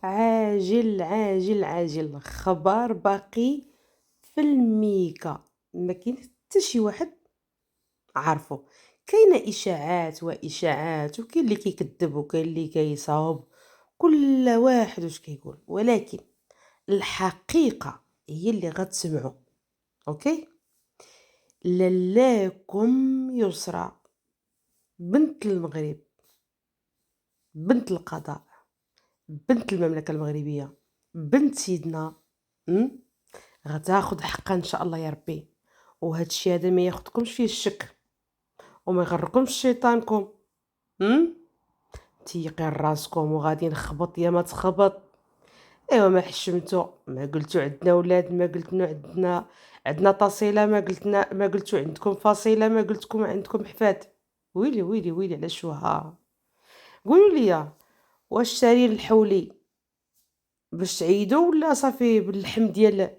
عاجل عاجل عاجل، خبر باقي في الميكا، ما كاين حتى شي واحد عارفه. كاينه اشاعات واشاعات، وكاين اللي كيكذب وكاين اللي كيصاوب، كل واحد واش كيقول، ولكن الحقيقه هي اللي غتسمعوا. اوكي. للاكم يسرى بنت المغرب، بنت القضاء، بنت المملكه المغربيه، بنت سيدنا، أم؟ غتاخد حقها ان شاء الله يا ربي. وهاد الشي هذا ما ياخدكمش فيه الشك وما يغركمش شيطانكم. هم تيقين راسكم وغادي نخبط يا ما تخبط. ايوا ما حشمتو، ما قلتو عندنا ولاد، ما قلتنا عندنا تصيله، ما قلتو عندكم فصيله، ما قلتكم عندكم حفاد. ويلي ويلي ويلي على شو ها. قولوا لي، واش شارين الحولي باش تعيدوا ولا صافي باللحم ديال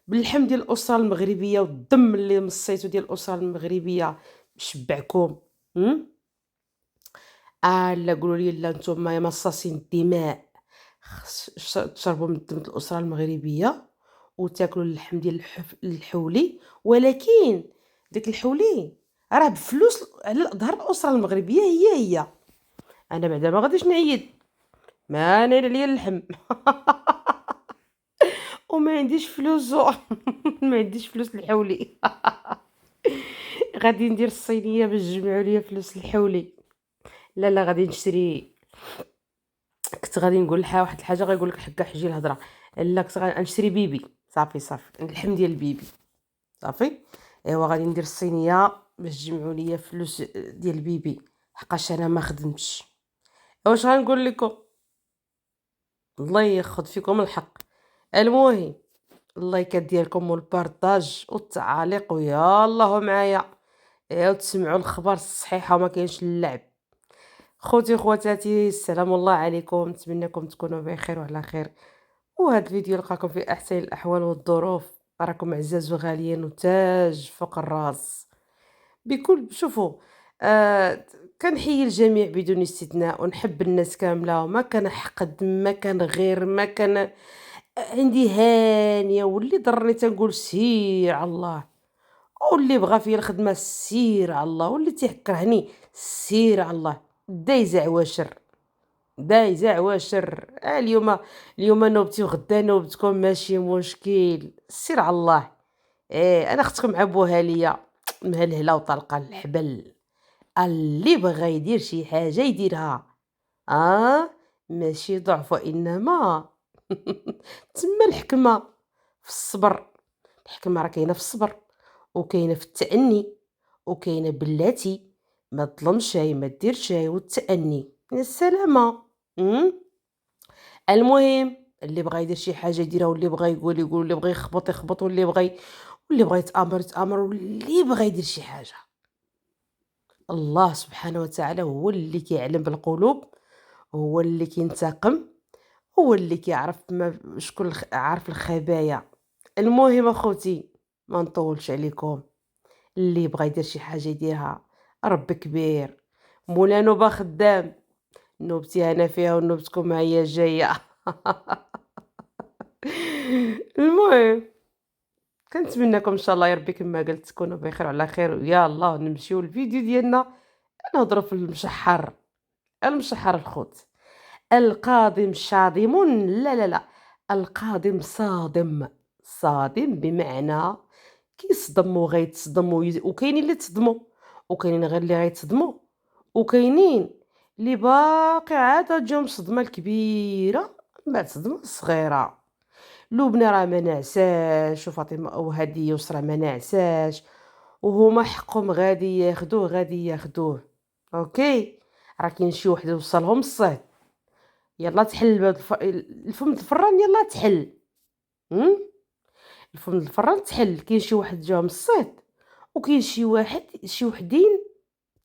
الاسره المغربيه والدم اللي مصيتو ديال الاسره المغربيه شبعكم؟ هم لا قولوا لي لا، نتوما يا مصاصين الدماء، تشربوا من دم الاسره المغربيه وتاكلوا اللحم ديال الحولي. ولكن داك الحولي راه بفلوس على ظهر الاسره المغربيه، هي انا بعدا ما غاديش نعيد، ما نايل عليا اللحم وما عنديش فلوس ما عنديش فلوس الحولي غادي ندير الصينيه باش تجمعوا ليا فلوس الحولي. لا لا، غادي نشري. كنت غادي نقول لها واحد الحاجه، غيقول لك حكا حجي الهضره. لا، كنت غادي نشري بيبي، صافي اللحم ديال البيبي صافي. ايوا غادي ندير الصينيه باش تجمعوا ليا فلوس ديال البيبي، حقاش انا ما خدمتش. واش غنقول لكم؟ الله ياخذ فيكم الحق. المهم، اللايكات ديالكم والبارطاج والتعاليق ويا الله معايا، يا تسمعوا الخبر الصحيحه وما كاينش اللعب. خوتي خواتاتي، السلام الله عليكم، نتمنىكم تكونوا بخير وعلى خير. وهذا الفيديو لقاكم في احسن الاحوال والظروف، راكم عزاز وغاليين وتاج فوق الراس. بكل شوفوا، آه كنحيي الجميع بدون استثناء، ونحب الناس كامله، وما كان حقد، ما كان غير، ما كان عندي هانيه، واللي ضرني تنقول سير على الله، واللي بغى فيا الخدمه سير على الله، واللي تيكرهني سير على الله. دايزع واشر، دايزع واشر. اليوم نوبتي وغدا نوبتكم، ماشي مشكل، سير على الله. انا اختكم عبوها ليا مهلهله وطلقه الحبل. اللي بغى يدير شي حاجه يديرها، ماشي ضعف وانما تما الحكمه في الصبر. الحكمه راه كاينه في الصبر، وكاينه في التأني، وكاينه بلاتي ما تظلمش شي، ما دير شي، والتأني يا السلامه. المهم، اللي بغى يدير شي حاجه يديرها، واللي بغى يقول يقول، واللي بغى يخبط يخبط، واللي بغى يتآمر يتآمر، واللي بغى يدير شي حاجه. الله سبحانه وتعالى هو اللي كيعلم بالقلوب، هو اللي كينتقم، هو اللي كيعرف ما شكون عارف الخبايا. المهم اخوتي، ما نطولش عليكم، اللي بغى يدير شي حاجه يديرها، رب كبير. مولا نوبه خدام، نوبتي انا فيها ونوبتكم هي جايه المهم، كنتمنىكم ان شاء الله يا ربي كما قلت تكونوا بخير وعلى خير، ويا الله نمشيو الفيديو ديالنا. نهضروا في المشحر، المشحر الخوت. القادم شاضم، لا لا لا، القادم صادم. صادم بمعنى كيصدم وغيتصدم، وكاينين اللي تصدموا، وكاينين غير اللي غيتصدموا، وكاينين اللي باقي عاد تجيهم صدمه الكبيره من بعد صدمه صغيره. لبنى راه ما نعساش، وفاطمه وهادي يسرا ما نعساش، وهما حقهم غادي ياخدوه، غادي ياخدوه. اوكي. راه كاين شي وحده وصلهم الصهد، يلا تحل بهاد الفم الفران، يلا تحل. هم؟ الفم الفران تحل. كاين شي واحد جاهم الصهد، وكاين شي وحدين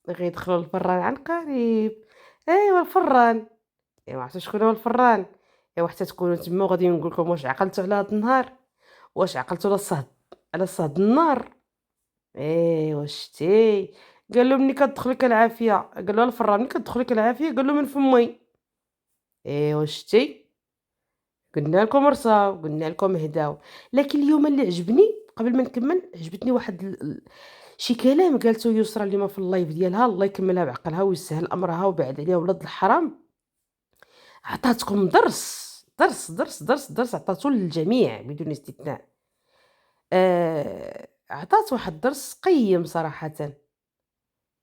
غيدخلوا الفران عن قريب. ايوا الفران، ايوا عرفتوا شكون هو الفران؟ ايوا حتى تكونوا تما وغادي نقول لكم واش عقلتوا على هاد النهار، واش عقلتوا على الصهد، على صهد النار. ايوا شتي، قال له ملي كتدخل لك العافيه، قال له الفران ملي كتدخل لك العافيه، قال له من فمي. ايوا شتي، قلنا لكم رصاو، قلنا لكم هداو. لكن اليوم اللي عجبني قبل ما نكمل، عجبتني واحد شي كلام قالته يسرا اليوم في اللايف ديالها، الله يكملها بعقلها ويسهل امرها وبعد عليها ولاد الحرام. عطاتكم درس درس درس درس درس، عطاتو للجميع بدون استثناء. عطات واحد الدرس قيم صراحة.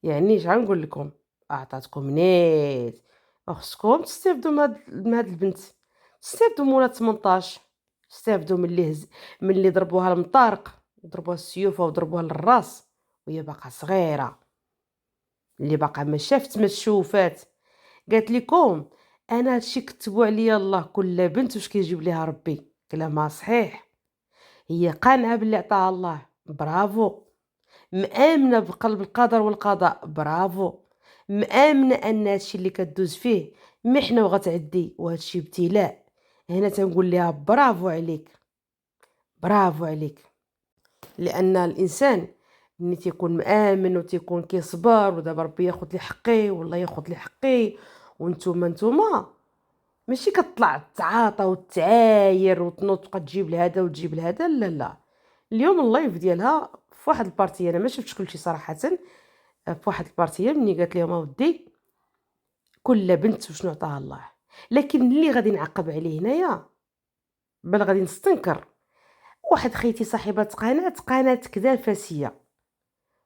يعني اش غنقول لكم، عطاتكم نيت. خصكم تستافدوا من هاد البنت، تستافدوا مولا 18، تستافدوا من اللي ضربوها المطارق وضربوها السيوفه وضربوها للراس وهي باقا صغيره، اللي باقا ما شافت ما شوفات. قالت لكم انا هادشي كتبوا عليا الله، كل بنت واش كيجيب ليها ربي. كلامها صحيح، هي قانعه باللي عطاها الله، برافو. مآمنة بقلب القدر والقضاء، برافو. مآمنة أن هادشي اللي كدوز فيه محنة وغتعدي وهادشي ابتلاء، هنا تنقول ليها برافو عليك، برافو عليك. لأن الإنسان ملي تيكون مآمن وتيكون كيصبر، ودابا ربي ياخد لي حقي والله ياخد لي حقي، وانتوما ماشي كتطلع تعاطى وتعاير وتنوض تبقى تجيب لهذا وتجيب لهذا، لا لا. اليوم اللايف ديالها في واحد البارتي، انا ما شفتش كلشي صراحه، في واحد البارتيه مني قالت لهم اودي كل بنت وشنو عطاها الله. لكن اللي غادي نعقب عليه هنايا بل غادي نستنكر، واحد خيتي صاحبه قناه كذا فاسيه.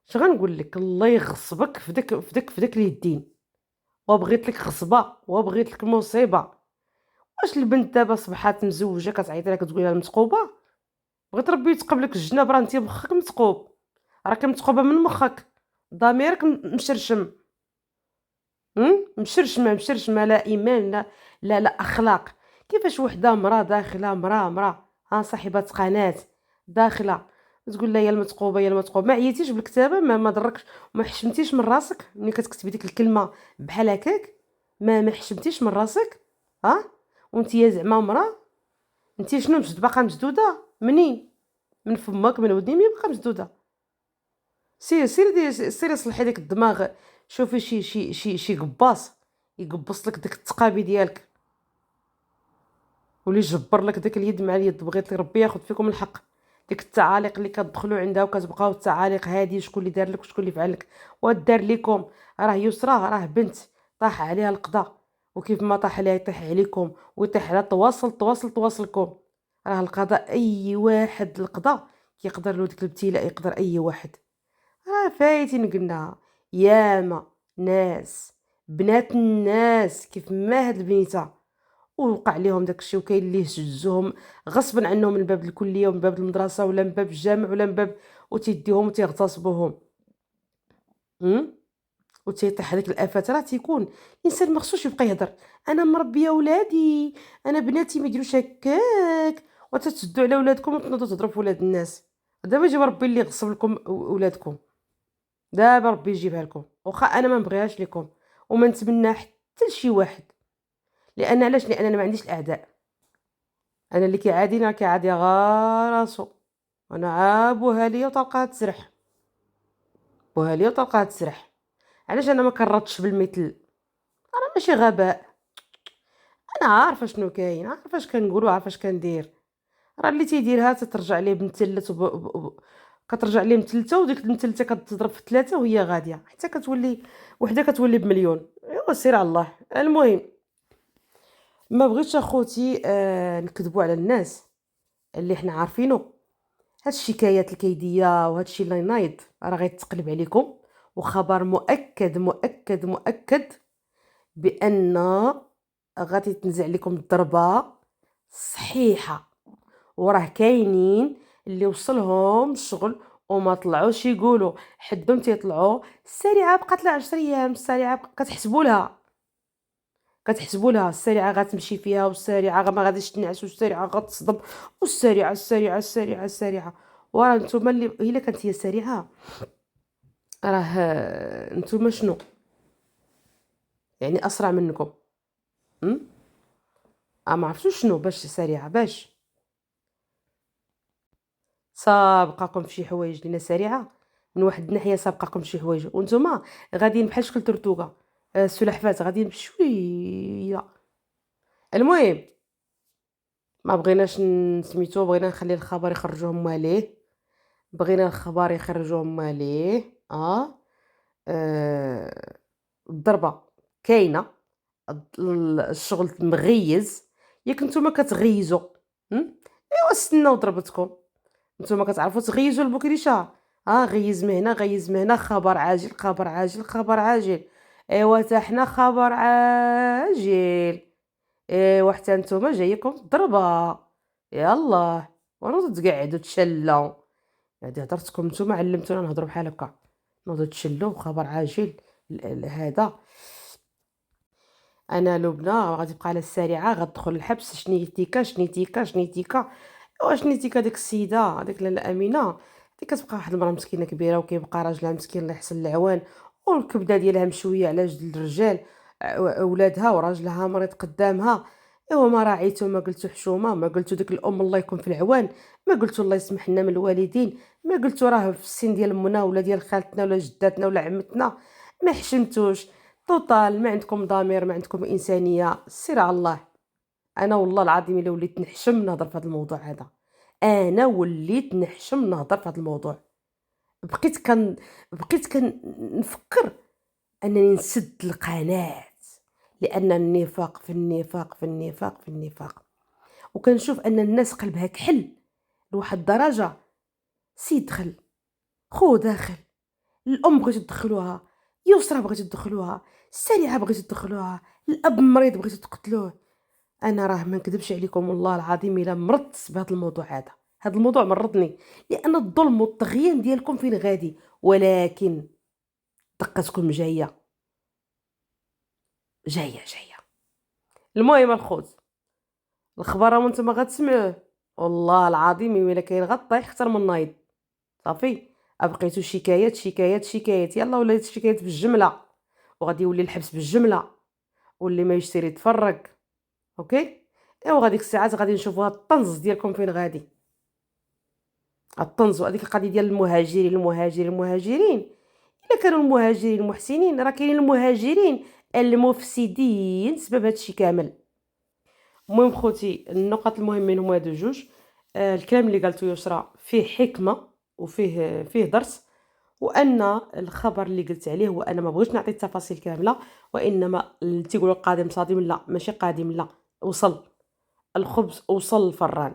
اش غنقول لك، الله يغصبك في داك اليدين، وبغيت لك غصبه وبغيت لك مصيبه. واش البنت دابا صبحات مزوجه كتعيط لك تقول لها متقوبه؟ بغيت ربي يتقبلك الجناب، راه انت مخك متقوب، راك متقوبه من مخك، ضميرك مشرشم، مشرشمه، لا ايمان، لا اخلاق. كيفاش وحده مراه داخله، مراه صاحبه قناه داخله تقول لها يا المتقوبه يا المتقوبه؟ ما عييتيش بالكتابه؟ ما ضركش؟ ما حشمتيش من راسك ملي كتكتبي ديك الكلمه بحال هكاك؟ ما حشمتيش من راسك؟ وانت يا زعما مراه، انت شنو باقا مسدوده؟ منين؟ من فمك من ودني مي باقا مسدوده؟ سيري صلحي ديك الدماغ، شوفي شي قباص يقبص لك ديك التقابي ديالك، واللي يجبر لك ديك اليد مع اليد. بغيت ربي ياخذ فيكم الحق. ديك التعاليق اللي كتدخلوا عندها وكتبقاو التعاليق هادي، شكون اللي دار لك وشكون اللي فعل لك ودار لكم؟ راه يسرا راه بنت طاح عليها القضاء، وكيف ما طاح عليها يطيح عليكم ويطيح على تواصلكم. راه القضاء اي واحد، القضاء كيقدر له ديك الابتلاء، يقدر اي واحد. فايتين قلنا ياما ناس بنات الناس كيف ما هاد البنيته ووقع لهم داكشي، وكاين اللي هزوهم غصبا عنهم من باب الكليه ومن باب المدرسه ولا من باب الجامع ولا من باب، وتيديهم وتيغتصبوهم وتيطيح هذيك الافات. راه تيكون الانسان ما خصوش يبقى يهضر انا مربيه ولادي، انا بناتي ما يديروش هكاك، وتتسدوا على ولادكم وتنوضوا تهضروا في ولاد الناس. دابا يجي ربي اللي يغصب لكم ولادكم، دابا ربي يجيبها لكم. واخا انا ما نبغيهاش لكم وما نتمنى حتى لشي واحد. لان علاش؟ لان انا ما عنديش الاعداء. انا اللي كيعاديني راه كيعادي غا راسو. انا عابوها ليا وطلقها تسرح، بوها ليا وطلقها تسرح. علاش انا ما كررتش بالمثل؟ انا ماشي غباء، انا عارفه شنو كاين، عارفه اش كنقول وعارفه اش كندير. راه اللي تيديرها تترجع ليه بمثلث كترجع ليه مثلثه، وديك المثلثه كتضرب في ثلاثه وهي غاديه حتى كتولي وحده كتولي بمليون. ايوا سير على الله. المهم، ما بغيتش اخوتي نكذبوا على الناس اللي حنا عارفينه. هاد الشكايات الكيديه وهاد الشيء اللي نايض راه غيتقلب عليكم، وخبر مؤكد مؤكد مؤكد بان غادي تنزع لكم الضربه صحيحه. وراه كاينين اللي وصلهم الشغل وما طلعوش يقولوا، حدهم تيطلعوا السريعه بقات لها 10 ايام، السريعه كتحسبوا لها السريعه غتمشي فيها، والسريعه ما غاديش تنعس، والسريعه غتصدم، والسريعه السريعه السريعه السريعه. وراه نتوما اللي الا كانت هي سريعه، راه نتوما شنو يعني اسرع منكم؟ ما عرفتوش شنو باش سريعه، باش سابقاكم في شي حوايج لينا سريعه من واحد الناحيه، سابقاكم شي حوايج وانتوما غاديين بحال شكل ترتوقه. السلحفات غاديين بشويه. المهم، ما بغيناش سميتو، بغينا نخلي الخبر يخرجوه هما ليه، بغينا الخبر يخرجوه هما ليه. الضربة كاينة، الشغل مغيّز، ياك نتوما كتغيّزوا. إيوا استناو ضربتكم، نتوما كتعرفوا تغيّزوا البكريشة. غيّز من هنا، غيّز من هنا، خبر عاجل، خبر عاجل، خبر عاجل. إيوا حتى حنا خبر عاجل. إيوا حتى نتوما جايكم الضربة. يالّاه، ونوضوا تقعدوا تشلاو. هادي هضرتكم نتوما علمتونا نهضروا بحال هكا، نوضوا تشلوا خبر عاجل. هذا أنا لبنى غادي تبقى على السريعة غتدخل الحبس. شنيتيكا شنيتيكا شنيتيكا. إوا شنيتيكا ديك السيدة هاديك لاله أمينة، هادي كتبقى واحد المرا مسكينة كبيرة، وكيبقى راجلها مسكين الله يحسن العوان، والكبدة ديالها مشوية على جد الرجال، ولادها وراجلها مريض قدامها. إوا ما راعيتو ما قلتو حشومة، ما قلتو ديك الأم الله يكون في العوان، ما قلتو الله يسمح لنا من الوالدين، ما قلتو راه في السن ديال منا ولا ديال خالتنا ولا جداتنا ولا عمتنا، ما حشمتوش. توتال ما عندكم ضمير، ما عندكم إنسانية، سير على الله. أنا والله العظيم إلا وليت نحشم نهضر في هذا الموضوع هذا، أنا وليت نحشم نهضر في هذا الموضوع. بقيت كن بقيت كنفكر أنني نسد القناة، لأن النفاق في النفاق في النفاق في النفاق، وكنشوف أن الناس قلبها كحل لواحد الدرجة. سي دخل، خو داخل، الأم بغيتو تدخلوها، يسرى بغيتو تدخلوها، السريعة بغيتو تدخلوها، الأب مريض بغيتو تقتلوه. أنا راه ما نكذبش عليكم والله العظيم إلا مرضت بهذا الموضوع هذا، هذا الموضوع مرضني، لأن الظلم والطغيان ديالكم فين غادي، ولكن دقتكم جاية جاية جاية. المهم الخوت، الخبر راه نتوما غتسمعوه، والله العظيم إلا كاين غطيح أكثر من نايض. صافي، بقيتو شكايات شكايات شكايات، يلا ولات الشكايات بالجملة، وغادي يولي الحبس بالجملة، واللي ما يشتري يتفرج. اوكي، ايوا غاديك الساعات غادي نشوفوا هاد الطنز ديالكم فين غادي، الطنز. وهذيك القضيه ديال المهاجرين، الا كانوا المهاجرين محسنين، راه كاينين المهاجرين المفسدين سبب هادشي كامل. المهم خوتي، النقط المهمين هما هادو جوج. الكلام اللي قالته يسرا فيه حكمه وفيه درس، وان الخبر اللي قلت عليه هو انا ما بغيتش نعطي التفاصيل كامله، وانما اللي تيقولوا القادم صادم، لا ماشي قادم، لا، وصل الخبز، وصل الفران،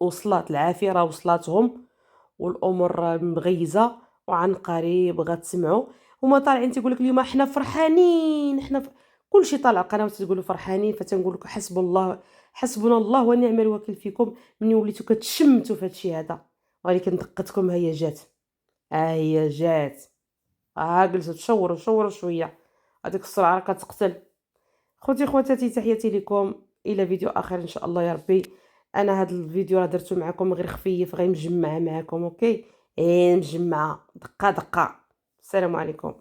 وصلات العافيه، راه وصلاتهم، والامور راه مغيزه، وعن قريب غتسمعوا. هما طالعين تيقول لك اليوم حنا فرحانين، كلشي طالع قنوات تقولوا فرحانين، فتنقول لكم حسبنا الله ونعم الوكيل فيكم. من وليتوا كتشمتوا في هادشي هذا، ولكن دقتكم هي جات، هي جات، جلسوا تشوروا شويه، هذيك السرعه راه كتقتل. خوتي خواتاتي، تحياتي لكم، الى فيديو اخر ان شاء الله يا ربي. انا هذا الفيديو راه درته معكم غير خفيف، غير مجمعه معكم. اوكي، مجمعه دقه دقه. السلام عليكم.